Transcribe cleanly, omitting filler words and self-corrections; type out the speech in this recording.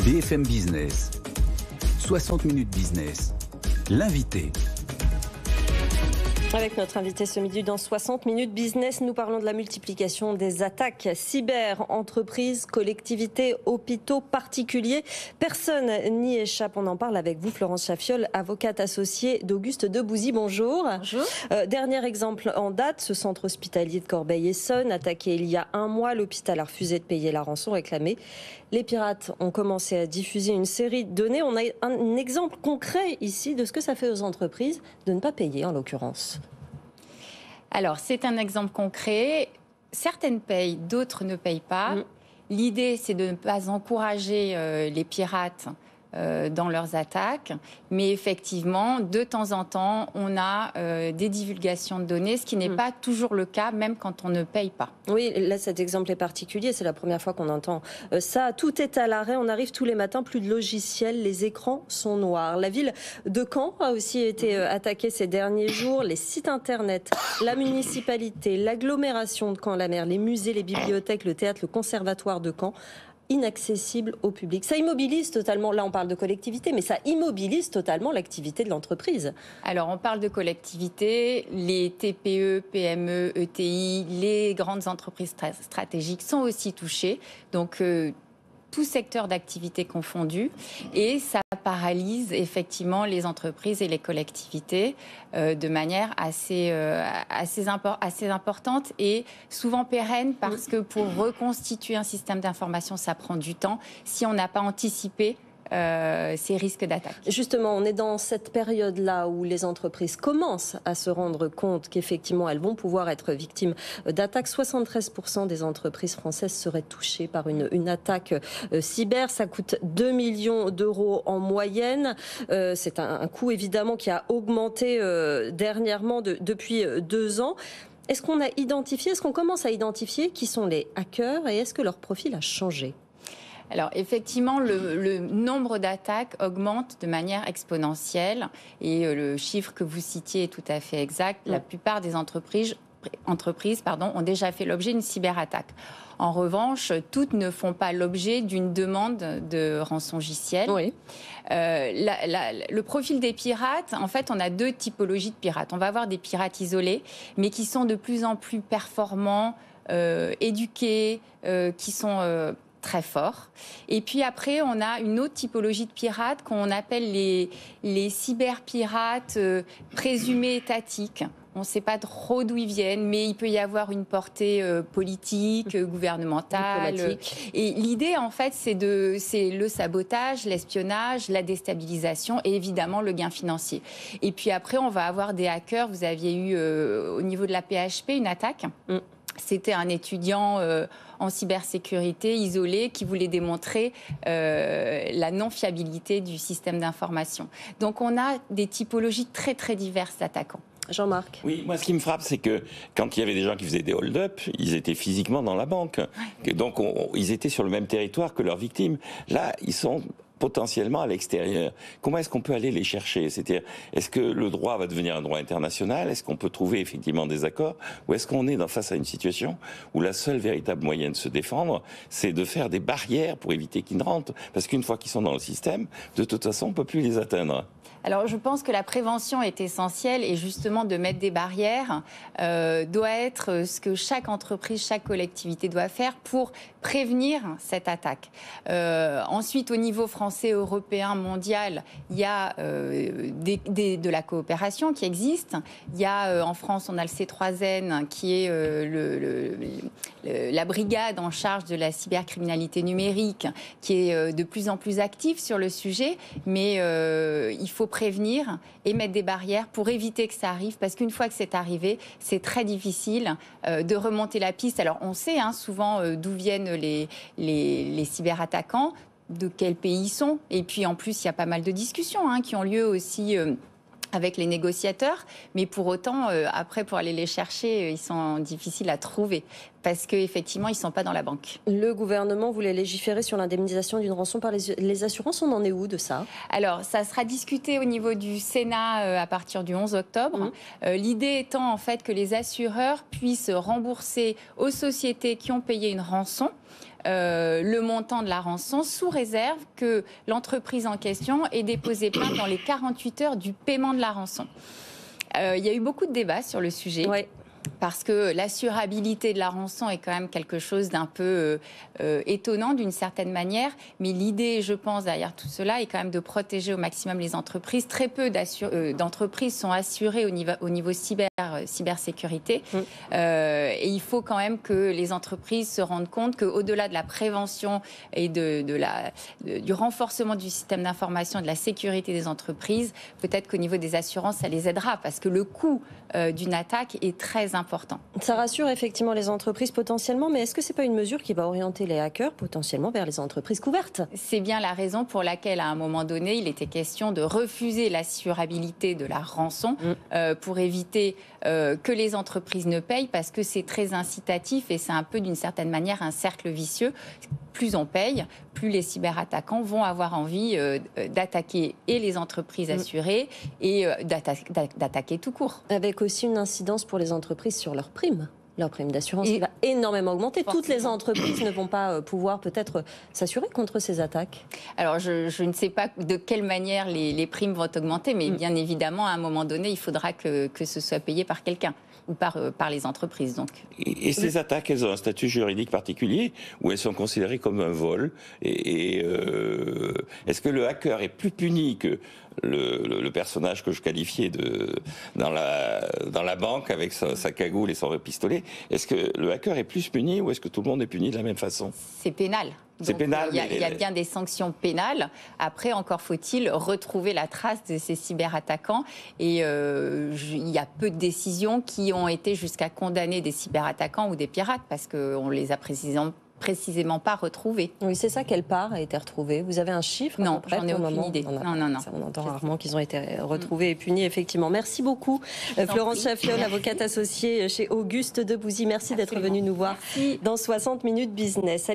BFM Business, 60 minutes business, l'invité. Avec notre invité ce midi dans 60 minutes business, nous parlons de la multiplication des attaques cyber, entreprises, collectivités, hôpitaux, particuliers. Personne n'y échappe. On en parle avec vous, Florence Chaffiol, avocate associée d'Auguste Debouzy. Bonjour. Bonjour. Dernier exemple en date, ce centre hospitalier de Corbeil-Essonnes, attaqué il y a un mois. L'hôpital a refusé de payer la rançon réclamée. Les pirates ont commencé à diffuser une série de données. On a un exemple concret ici de ce que ça fait aux entreprises de ne pas payer, en l'occurrence. Alors, c'est un exemple concret. Certaines payent, d'autres ne payent pas. L'idée, c'est de ne pas encourager les pirates dans leurs attaques. Mais effectivement, de temps en temps, on a des divulgations de données, ce qui n'est pas toujours le cas, même quand on ne paye pas. Oui, là, cet exemple est particulier. C'est la première fois qu'on entend ça. Tout est à l'arrêt. On arrive tous les matins, plus de logiciels. Les écrans sont noirs. La ville de Caen a aussi été attaquée ces derniers jours. Les sites internet, la municipalité, l'agglomération de Caen-la-Mer, les musées, les bibliothèques, le théâtre, le conservatoire de Caen, inaccessible au public. Ça immobilise totalement, là on parle de collectivité, mais ça immobilise totalement l'activité de l'entreprise. Alors on parle de collectivité, les TPE, PME, ETI, les grandes entreprises stratégiques sont aussi touchées, donc tout secteur d'activité confondu, et ça paralyse effectivement les entreprises et les collectivités de manière assez importante et souvent pérenne, parce que pour reconstituer un système d'information, ça prend du temps si on n'a pas anticipé ces risques d'attaque. Justement, on est dans cette période-là où les entreprises commencent à se rendre compte qu'effectivement, elles vont pouvoir être victimes d'attaques. 73% des entreprises françaises seraient touchées par une attaque cyber. Ça coûte 2 millions d'euros en moyenne. C'est un coût évidemment qui a augmenté dernièrement depuis 2 ans. Est-ce qu'on commence à identifier qui sont les hackers et est-ce que leur profil a changé ? Alors effectivement, le nombre d'attaques augmente de manière exponentielle et le chiffre que vous citiez est tout à fait exact. La plupart des entreprises ont déjà fait l'objet d'une cyberattaque. En revanche, toutes ne font pas l'objet d'une demande de rançongiciel. Oui. Le profil des pirates, en fait, on a 2 typologies de pirates. On va avoir des pirates isolés, mais qui sont de plus en plus performants, éduqués, qui sont très fort. Et puis après, on a une autre typologie de pirates qu'on appelle les cyberpirates présumés étatiques. On ne sait pas trop d'où ils viennent, mais il peut y avoir une portée politique, gouvernementale. Et l'idée, en fait, c'est le sabotage, l'espionnage, la déstabilisation et évidemment le gain financier. Et puis après, on va avoir des hackers. Vous aviez eu au niveau de la PHP une attaque. C'était un étudiant en cybersécurité isolé qui voulait démontrer la non-fiabilité du système d'information. Donc on a des typologies très très diverses d'attaquants. Jean-Marc. Oui, moi ce qui me frappe, c'est que quand il y avait des gens qui faisaient des hold-up, ils étaient physiquement dans la banque. Ouais. Donc ils étaient sur le même territoire que leurs victimes. Là, ils sont potentiellement à l'extérieur. Comment est-ce qu'on peut aller les chercher ? C'est-à-dire, est-ce que le droit va devenir un droit international ? Est-ce qu'on peut trouver effectivement des accords ? Ou est-ce qu'on est face à une situation où la seule véritable moyen de se défendre, c'est de faire des barrières pour éviter qu'ils ne rentrent ? Parce qu'une fois qu'ils sont dans le système, de toute façon, on ne peut plus les atteindre. Alors, je pense que la prévention est essentielle et justement de mettre des barrières doit être ce que chaque entreprise, chaque collectivité doit faire pour prévenir cette attaque. Ensuite, au niveau français, européen, mondial, il y a de la coopération qui existe. Il y a en France, on a le C3N qui est la brigade en charge de la cybercriminalité numérique qui est de plus en plus active sur le sujet, mais il faut prévenir et mettre des barrières pour éviter que ça arrive, parce qu'une fois que c'est arrivé, c'est très difficile de remonter la piste. Alors on sait souvent d'où viennent les cyberattaquants, de quel pays ils sont, et puis en plus il y a pas mal de discussions qui ont lieu aussi avec les négociateurs, mais pour autant, après, pour aller les chercher, ils sont difficiles à trouver, parce qu'effectivement, ils ne sont pas dans la banque. Le gouvernement voulait légiférer sur l'indemnisation d'une rançon par les assurances. On en est où de ça ? Alors, ça sera discuté au niveau du Sénat à partir du 11 octobre. L'idée étant, en fait, que les assureurs puissent rembourser aux sociétés qui ont payé une rançon le montant de la rançon sous réserve que l'entreprise en question ait déposé plainte dans les 48 heures du paiement de la rançon. Il y a eu beaucoup de débats sur le sujet. Ouais. Parce que l'assurabilité de la rançon est quand même quelque chose d'un peu étonnant d'une certaine manière. Mais l'idée, je pense, derrière tout cela est quand même de protéger au maximum les entreprises. Très peu d'entreprises sont assurées au niveau cybersécurité. Et il faut quand même que les entreprises se rendent compte qu'au-delà de la prévention et du renforcement du système d'information et de la sécurité des entreprises, peut-être qu'au niveau des assurances, ça les aidera. Parce que le coût d'une attaque est très important. Ça rassure effectivement les entreprises potentiellement, mais est-ce que ce n'est pas une mesure qui va orienter les hackers potentiellement vers les entreprises couvertes? C'est bien la raison pour laquelle, à un moment donné, il était question de refuser l'assurabilité de la rançon pour éviter que les entreprises ne payent, parce que c'est très incitatif et c'est un peu, d'une certaine manière, un cercle vicieux. Plus on paye, plus les cyberattaquants vont avoir envie d'attaquer et les entreprises assurées et d'attaquer tout court. Avec aussi une incidence pour les entreprises sur leurs primes. Leur prime d'assurance qui va énormément augmenter. Forcément. Toutes les entreprises ne vont pas pouvoir peut-être s'assurer contre ces attaques. Alors, je ne sais pas de quelle manière les primes vont augmenter, mais bien évidemment, à un moment donné, il faudra que ce soit payé par quelqu'un ou par les entreprises. Donc. Et ces attaques, elles ont un statut juridique particulier ou elles sont considérées comme un vol est-ce que le hacker est plus puni que le personnage que je qualifiais dans la banque avec sa cagoule et son pistolet? Est-ce que le hacker est plus puni ou est-ce que tout le monde est puni de la même façon? C'est pénal. C'est pénal. Il y a bien des sanctions pénales. Après, encore faut-il retrouver la trace de ces cyberattaquants. Et il y a peu de décisions qui ont été jusqu'à condamner des cyberattaquants ou des pirates, parce qu'on les a précisément pas retrouvés. Oui, c'est ça, quelle part a été retrouvée? Vous avez un chiffre? Non, j'en ai aucune idée. Non. On entend rarement qu'ils ont été retrouvés et punis, effectivement. Merci beaucoup, Florence Chaffiol, avocate associée chez Auguste Debouzy. Merci d'être venue nous voir dans 60 minutes business.